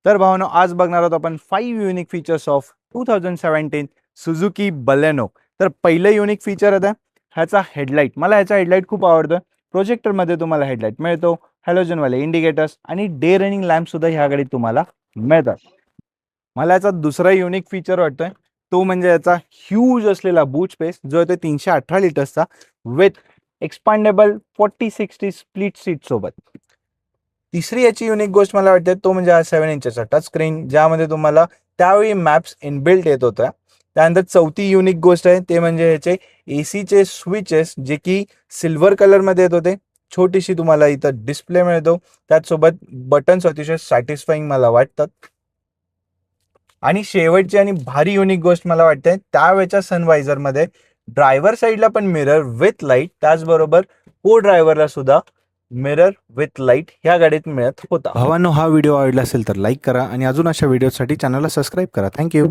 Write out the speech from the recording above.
तर भावनो आज बघणार आहोत आपण 5 unique features of 2017 Suzuki Baleno. तर पहिलं युनिक फीचर आहे ह्याचा हेडलाईट. मला ह्याचा हेडलाईट खूप आवडतं. प्रोजेक्टरमध्ये तुम्हाला हेडलाईट मिळतो, हॅलोजनवाले इंडिकेटर्स आणि डे रनिंग लॅम्प सुद्धा ह्या गाडीत तुम्हाला मिळतात. मला याचा दुसरा युनिक फीचर वाटतोय तो म्हणजे याचा ह्यूज असलेला बूट स्पेस जो आहे 318 लिटर्सचा विथ एक्सपांडेबल 40-60 स्प्लिट सीट सोबत. तिसरी याची युनिक गोष्ट मला वाटते तो म्हणजे हा 7 इंचचा टच स्क्रीन ज्यामध्ये तुम्हाला त्यावेळी मॅप्स इनबिल्ट येत होत्या. त्यानंतर चौथी युनिक गोष्ट आहे ते म्हणजे ह्याचे एसीचे स्विचेस जे की सिल्वर कलरमध्ये येत होते. छोटीशी तुम्हाला इथं डिस्प्ले मिळतो, त्याचसोबत बटन्स अतिशय सॅटिस्फाईंग मला वाटतात. आणि शेवटची आणि भारी युनिक गोष्ट मला वाटते त्यावेळेच्या सनवायझरमध्ये ड्रायव्हर साईडला पण मिरर विथ लाईट, त्याचबरोबर को ड्रायव्हरला सुद्धा मिरर विथ लाईट ह्या गाडीत मिळत होता. भावांनो, हा व्हिडिओ आवडला असेल तर लाईक करा आणि अजून अशा व्हिडिओसाठी चॅनलला सबस्क्राईब करा. थँक्यू.